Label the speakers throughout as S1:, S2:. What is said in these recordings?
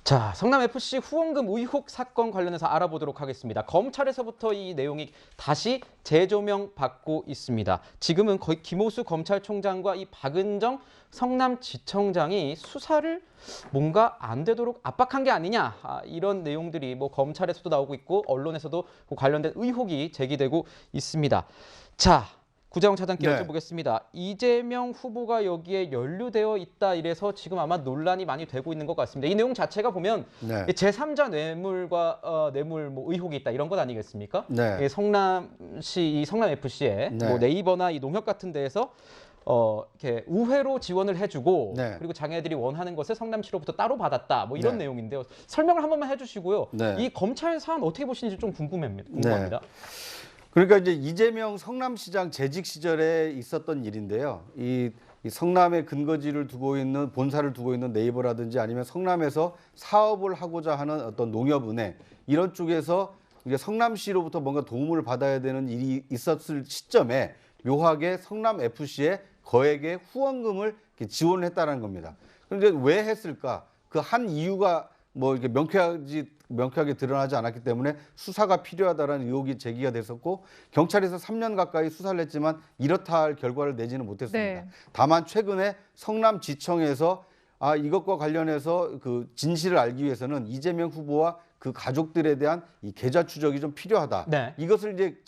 S1: 자, 성남FC 후원금 의혹 사건 관련해서 알아보도록 하겠습니다. 검찰에서부터 이 내용이 다시 재조명받고 있습니다. 지금은 거의 김호수 검찰총장과 이 박은정 성남지청장이 수사를 뭔가 안 되도록 압박한 게 아니냐, 이런 내용들이 뭐 검찰에서도 나오고 있고 언론에서도 관련된 의혹이 제기되고 있습니다. 자, 구자영 차장께
S2: 네.
S1: 여쭤보겠습니다. 이재명 후보가 여기에 연루되어 있다 이래서 지금 아마 논란이 많이 되고 있는 것 같습니다. 이 내용 자체가 보면
S2: 네.
S1: 제3자 뇌물과 뇌물 뭐 의혹이 있다 이런 것 아니겠습니까?
S2: 네.
S1: 이 성남 FC에
S2: 네.
S1: 뭐 네이버나 이 농협 같은 데에서 이렇게 우회로 지원을 해주고
S2: 네.
S1: 그리고 자기네들이 원하는 것을 성남시로부터 따로 받았다 뭐 이런
S2: 네.
S1: 내용인데요. 설명을 한 번만 해주시고요.
S2: 네.
S1: 이 검찰 사안 어떻게 보시는지 좀 궁금합니다.
S2: 그러니까 이제 이재명 성남시장 재직 시절에 있었던 일인데요. 이 성남의 근거지를 두고 있는 본사를 두고 있는 네이버라든지 아니면 성남에서 사업을 하고자 하는 어떤 농협은행 이런 쪽에서 이제 성남시로부터 뭔가 도움을 받아야 되는 일이 있었을 시점에 묘하게 성남 FC에 거액의 후원금을 이렇게 지원을 했다는 겁니다. 그런데 왜 했을까? 그 한 이유가 뭐 이렇게 명쾌하게 드러나지 않았기 때문에 수사가 필요하다라는 의혹이 제기가 됐었고 경찰에서 3년 가까이 수사를 했지만 이렇다 할 결과를 내지는 못했습니다.
S3: 네.
S2: 다만 최근에 성남지청에서 이것과 관련해서 그 진실을 알기 위해서는 이재명 후보와 그 가족들에 대한 이 계좌 추적이 좀 필요하다.
S1: 네.
S2: 이것을 이제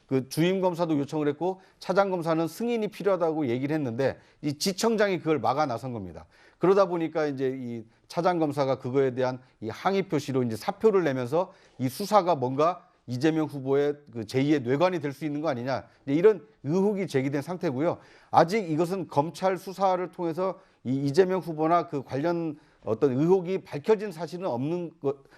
S2: 그 주임 검사도 요청을 했고 차장 검사는 승인이 필요하다고 얘기를 했는데 이 지청장이 그걸 막아 나선 겁니다. 그러다 보니까 이제 이 차장 검사가 그거에 대한 이 항의 표시로 이제 사표를 내면서 이 수사가 뭔가 이재명 후보의 그 제2의 뇌관이 될 수 있는 거 아니냐 이런 의혹이 제기된 상태고요. 아직 이것은 검찰 수사를 통해서 이재명 후보나 그 관련 어떤 의혹이 밝혀진 사실은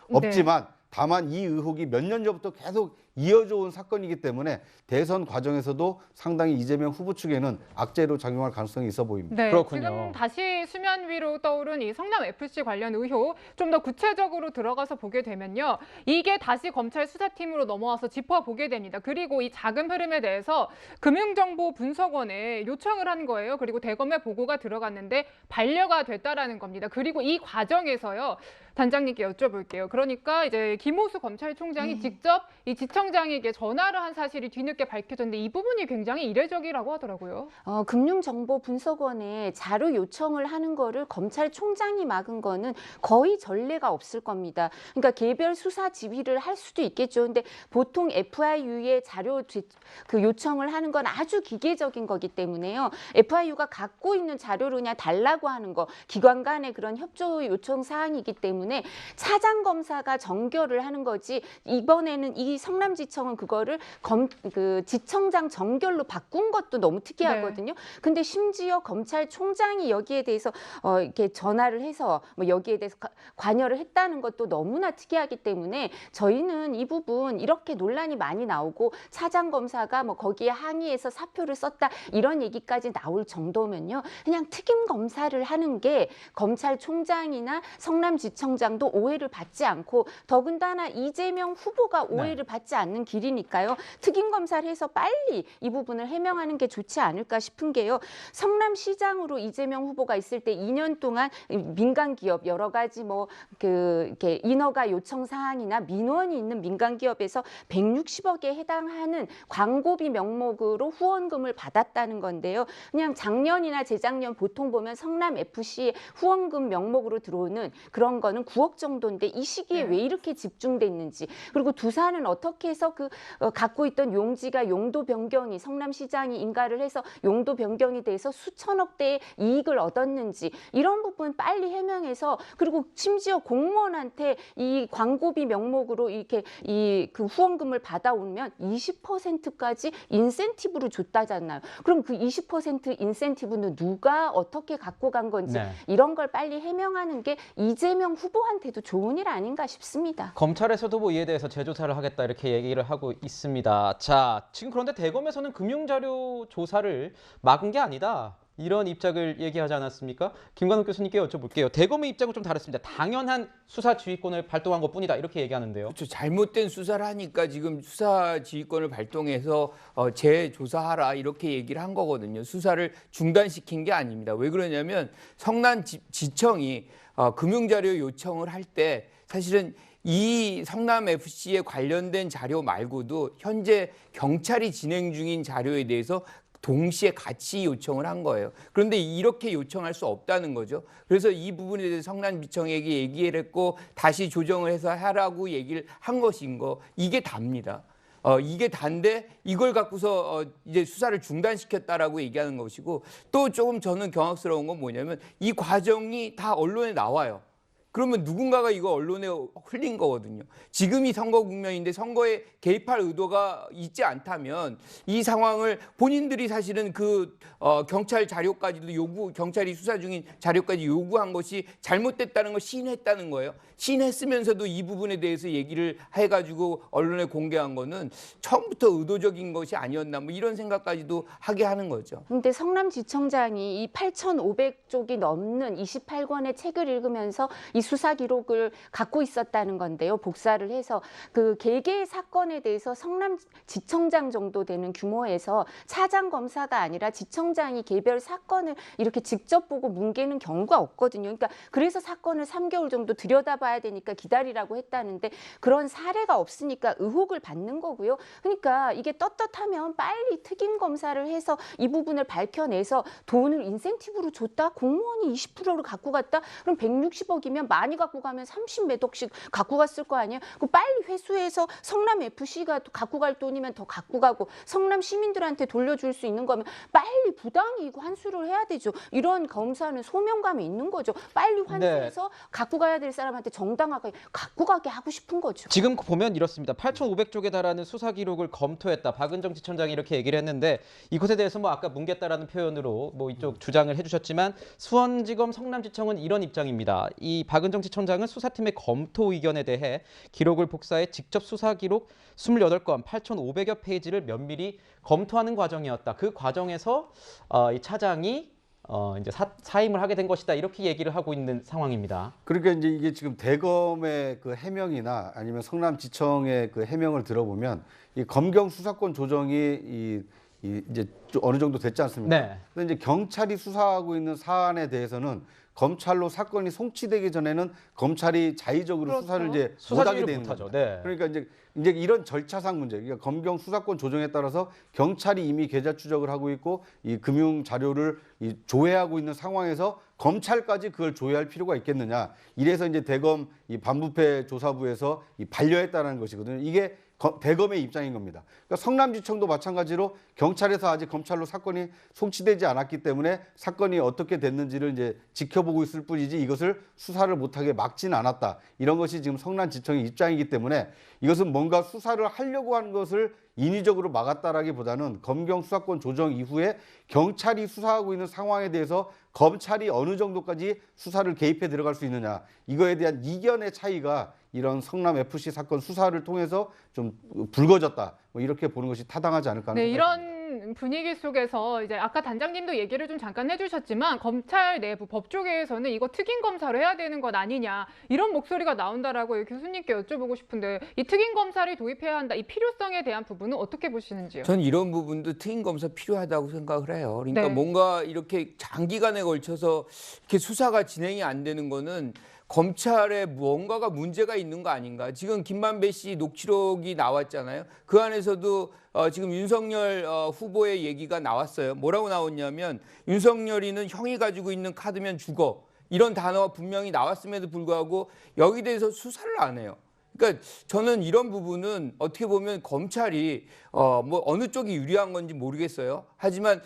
S2: 없지만 다만 이 의혹이 몇 년 전부터 계속 이어져 온 사건이기 때문에 대선 과정에서도 상당히 이재명 후보 측에는 악재로 작용할 가능성이 있어 보입니다.
S3: 네,
S1: 그렇군요.
S3: 지금 다시 수면 위로 떠오른 이 성남FC 관련 의혹 좀 더 구체적으로 들어가서 보게 되면요. 이게 다시 검찰 수사팀으로 넘어와서 짚어보게 됩니다. 그리고 이 자금 흐름에 대해서 금융정보분석원에 요청을 한 거예요. 그리고 대검에 보고가 들어갔는데 반려가 됐다라는 겁니다. 그리고 이 과정에서요. 단장님께 여쭤볼게요. 그러니까 이제 김호수 검찰총장이 직접 이 지청장에게 전화를 한 사실이 뒤늦게 밝혀졌는데 이 부분이 굉장히 이례적이라고 하더라고요.
S4: 금융정보분석원에 자료 요청을 하는 거를 검찰총장이 막은 거는 거의 전례가 없을 겁니다. 그러니까 개별 수사 지휘를 할 수도 있겠죠. 근데 보통 FIU에 자료 그 요청을 하는 건 아주 기계적인 거기 때문에요. FIU가 갖고 있는 자료를 그냥 달라고 하는 거, 기관 간의 그런 협조 요청 사항이기 때문에 차장 검사가 정결을 하는 거지. 이번에는 이 성남지청은 그거를 그 지청장 정결로 바꾼 것도 너무 특이하거든요.
S3: 네.
S4: 근데 심지어 검찰총장이 여기에 대해서 이렇게 전화를 해서 뭐 여기에 대해서 관여를 했다는 것도 너무나 특이하기 때문에 저희는 이 부분 이렇게 논란이 많이 나오고 차장 검사가 뭐 거기에 항의해서 사표를 썼다 이런 얘기까지 나올 정도면요. 그냥 특임 검사를 하는 게 검찰총장이나 성남지청장도 오해를 받지 않고 더군다나 이재명 후보가 오해를 받지 않는 길이니까요. 특임 검사를 해서 빨리 이 부분을 해명하는 게 좋지 않을까 싶은 게요. 성남시장으로 이재명 후보가 있을 때 2년 동안 민간 기업 여러 가지 뭐 이렇게 인허가 요청 사항이나 민원이 있는 민간 기업에서 160억에 해당하는 광고비 명목으로 후원금을 받았다는 건데요. 그냥 작년이나 재작년 보통 보면 성남 FC 후원금 명목으로 들어오는 그런 거는 9억 정도인데 이 시기에 왜 이렇게 집중돼 있는지 그리고 두산은 어떻게 해서 갖고 있던 용지가 용도 변경이 성남시장이 인가를 해서 용도 변경이 돼서 수천억대의 이익을 얻었는지 이런 부분 빨리 해명해서 그리고 심지어 공무원한테 이 광고비 명목으로 이렇게 그 후원금을 받아오면 20%까지 인센티브로 줬다잖아요. 그럼 그 20% 인센티브는 누가 어떻게 갖고 간 건지 이런 걸 빨리 해명하는 게 이재명 후보한테도 좋은 일 아닌가 싶습니다.
S1: 검찰에서도 뭐 이에 대해서 재조사를 하겠다 이렇게 얘기를 하고 있습니다. 자, 지금 그런데 대검에서는 금융자료 조사를 막은 게 아니다. 이런 입장을 얘기하지 않았습니까? 김관욱 교수님께 여쭤볼게요. 대검의 입장은 좀 다릅니다. 당연한 수사 지휘권을 발동한 것뿐이다 이렇게 얘기하는데요.
S5: 그렇죠. 잘못된 수사를 하니까 지금 수사 지휘권을 발동해서 재조사하라 이렇게 얘기를 한 거거든요. 수사를 중단시킨 게 아닙니다. 왜 그러냐면 성남지청이 금융자료 요청을 할 때 사실은 이 성남FC에 관련된 자료 말고도 현재 경찰이 진행 중인 자료에 대해서 동시에 같이 요청을 한 거예요. 그런데 이렇게 요청할 수 없다는 거죠. 그래서 이 부분에 대해서 성남지청에게 얘기를 했고 다시 조정을 해서 하라고 얘기를 한 것인 거 이게 답니다. 이게 단데 이걸 갖고서 이제 수사를 중단시켰다라고 얘기하는 것이고 또 조금 저는 경악스러운 건 뭐냐면 이 과정이 다 언론에 나와요. 그러면 누군가가 이거 언론에 흘린 거거든요. 지금이 선거 국면인데 선거에 개입할 의도가 있지 않다면 이 상황을 본인들이 사실은 경찰 자료까지도 경찰이 수사 중인 자료까지 요구한 것이 잘못됐다는 걸 시인했다는 거예요. 시인했으면서도 이 부분에 대해서 얘기를 해가지고 언론에 공개한 거는 처음부터 의도적인 것이 아니었나 뭐 이런 생각까지도 하게 하는 거죠.
S4: 근데 성남지청장이 이 8,500쪽이 넘는 28권의 책을 읽으면서 이 수사 기록을 갖고 있었다는 건데요. 복사를 해서 그 개개 사건에 대해서 성남지청장 정도 되는 규모에서 차장 검사가 아니라 지청장이 개별 사건을 이렇게 직접 보고 뭉개는 경우가 없거든요. 그러니까 그래서 사건을 3개월 정도 들여다봐야 되니까 기다리라고 했다는데 그런 사례가 없으니까 의혹을 받는 거고요. 그러니까 이게 떳떳하면 빨리 특임 검사를 해서 이 부분을 밝혀내서 돈을 인센티브로 줬다? 공무원이 20%를 갖고 갔다? 그럼 160억이면 많이 갖고 가면 30몇 억씩 갖고 갔을 거 아니에요? 그 빨리 회수해서 성남FC가 갖고 갈 돈이면 더 갖고 가고 성남 시민들한테 돌려줄 수 있는 거면 빨리 부당이익 환수를 해야 되죠. 이런 검사는 소명감이 있는 거죠. 빨리 환수해서 갖고 가야 될 사람한테 정당하게 갖고 가게 하고 싶은 거죠.
S1: 지금 보면 이렇습니다. 8,500쪽에 달하는 수사 기록을 검토했다. 박은정 지청장이 이렇게 얘기를 했는데 이것에 대해서 뭐 아까 뭉갰다라는 표현으로 뭐 이쪽 주장을 해주셨지만 수원지검 성남지청은 이런 입장입니다. 이 박은정 지청장은 수사팀의 검토 의견에 대해 기록을 복사해 직접 수사 기록 28건 8,500여 페이지를 면밀히 검토하는 과정이었다. 그 과정에서 이 차장이 이제 사임을 하게 된 것이다. 이렇게 얘기를 하고 있는 상황입니다.
S2: 그러니까 이제 이게 지금 대검의 그 해명이나 아니면 성남지청의 그 해명을 들어보면 이 검경 수사권 조정이 이제 어느 정도 됐지 않습니까?
S1: 네.
S2: 근데 이제 경찰이 수사하고 있는 사안에 대해서는 검찰로 사건이 송치되기 전에는 검찰이 자의적으로
S3: 그렇죠.
S2: 수사를 이제
S1: 수사
S2: 못하게
S1: 지휘를
S2: 되는
S1: 못하죠.
S2: 겁니다.
S1: 네.
S2: 그러니까 이제 이런 절차상 문제, 그러니까 검경 수사권 조정에 따라서 경찰이 이미 계좌 추적을 하고 있고 이 금융 자료를 조회하고 있는 상황에서 검찰까지 그걸 조회할 필요가 있겠느냐? 이래서 이제 대검 이 반부패 조사부에서 반려했다는 것이거든요. 이게 대검의 입장인 겁니다. 그러니까 성남지청도 마찬가지로 경찰에서 아직 검찰로 사건이 송치되지 않았기 때문에 사건이 어떻게 됐는지를 이제 지켜보고 있을 뿐이지 이것을 수사를 못하게 막지는 않았다. 이런 것이 지금 성남지청의 입장이기 때문에 이것은 뭔가 수사를 하려고 하는 것을 인위적으로 막았다라기보다는 검경 수사권 조정 이후에 경찰이 수사하고 있는 상황에 대해서 검찰이 어느 정도까지 수사를 개입해 들어갈 수 있느냐. 이거에 대한 이견의 차이가 이런 성남FC 사건 수사를 통해서 좀 불거졌다. 뭐 이렇게 보는 것이 타당하지 않을까 하는
S3: 네,
S2: 생각이
S3: 이런 분위기 속에서 이제 아까 단장님도 얘기를 좀 잠깐 해주셨지만 검찰 내부 법조계에서는 이거 특임 검사로 해야 되는 것 아니냐 이런 목소리가 나온다라고 교수님께 여쭤보고 싶은데 이 특임 검사를 도입해야 한다 이 필요성에 대한 부분은 어떻게 보시는지요?
S5: 전 이런 부분도 특임 검사 필요하다고 생각을 해요. 그러니까
S3: 네.
S5: 뭔가 이렇게 장기간에 걸쳐서 이렇게 수사가 진행이 안 되는 거는 검찰에 무언가가 문제가 있는 거 아닌가. 지금 김만배 씨 녹취록이 나왔잖아요. 그 안에서도 지금 윤석열 후보의 얘기가 나왔어요. 뭐라고 나왔냐면 윤석열이는 형이 가지고 있는 카드면 죽어. 이런 단어가 분명히 나왔음에도 불구하고 여기 대해서 수사를 안 해요. 그러니까 저는 이런 부분은 어떻게 보면 검찰이 뭐 어느 쪽이 유리한 건지 모르겠어요. 하지만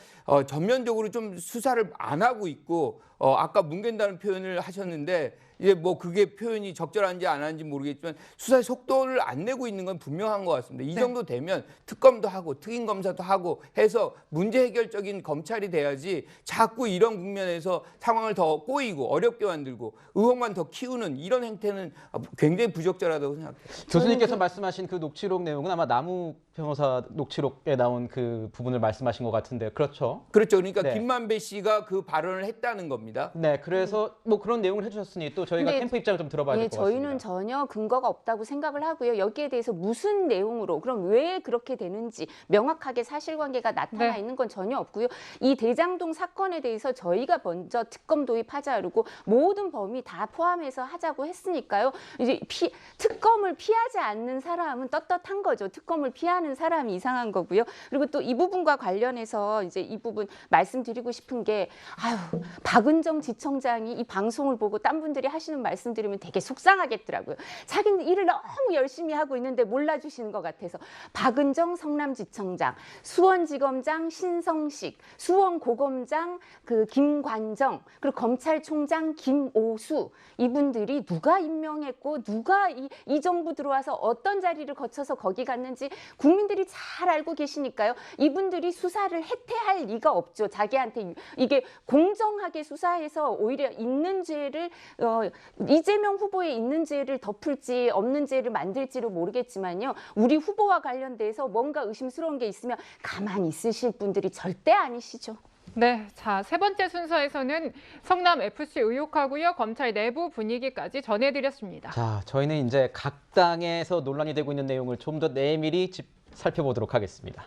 S5: 전면적으로 좀 수사를 안 하고 있고 아까 뭉갠다는 표현을 하셨는데 이제 뭐 그게 표현이 적절한지 안 하는지 모르겠지만 수사의 속도를 안 내고 있는 건 분명한 것 같습니다. 이
S3: 네.
S5: 정도 되면 특검도 하고 특임 검사도 하고 해서 문제 해결적인 검찰이 돼야지 자꾸 이런 국면에서 상황을 더 꼬이고 어렵게 만들고 의혹만 더 키우는 이런 행태는 굉장히 부적절하다고 생각해요.
S1: 교수님께서 말씀하신 그 녹취록 내용은 아마 나무 변호사 녹취록에 나온 그 부분을 말씀하신 것 같은데 그렇죠?
S5: 그렇죠. 그러니까
S1: 네.
S5: 김만배 씨가 그 발언을 했다는 겁니다.
S1: 네, 그래서 뭐 그런 내용을 해주셨으니 또 저희가
S4: 근데
S1: 캠프 입장을 좀 들어봐야 될 것 같습니다.
S4: 저희는 전혀 근거가 없다고 생각을 하고요. 여기에 대해서 무슨 내용으로 그럼 왜 그렇게 되는지 명확하게 사실관계가 나타나
S3: 네.
S4: 있는 건 전혀 없고요. 이 대장동 사건에 대해서 저희가 먼저 특검 도입하자 그러고 모든 범위 다 포함해서 하자고 했으니까요. 이제 특검을 피하지 않는 사람은 떳떳한 거죠. 특검을 피하는 사람이 이상한 거고요. 그리고 또 이 부분과 관련해서 이제 이 부분 말씀드리고 싶은 게 박은정 지청장이 이 방송을 보고 딴 분들이 하시는 말씀 들으면 되게 속상하겠더라고요. 자기는 일을 너무 열심히 하고 있는데 몰라주시는 것 같아서 박은정 성남지청장, 수원지검장 신성식, 수원고검장 그 김관정, 그리고 검찰총장 김오수 이분들이 누가 임명했고 누가 이 정부 들어와서 어떤 자리를 거쳐서 거기 갔는지 국민들이 잘 알고 계시니까요. 이분들이 수사를 해태할 리가 없죠. 자기한테 이게 공정하게 수사해서 오히려 있는 죄를 이재명 후보의 있는 죄를 덮을지 없는 죄를 만들지를 모르겠지만요. 우리 후보와 관련돼서 뭔가 의심스러운 게 있으면 가만히 있으실 분들이 절대 아니시죠.
S3: 네, 자, 세 번째 순서에서는 성남 FC 의혹하고요. 검찰 내부 분위기까지 전해드렸습니다.
S1: 자, 저희는 이제 각 당에서 논란이 되고 있는 내용을 좀 더 내밀히 살펴보도록 하겠습니다.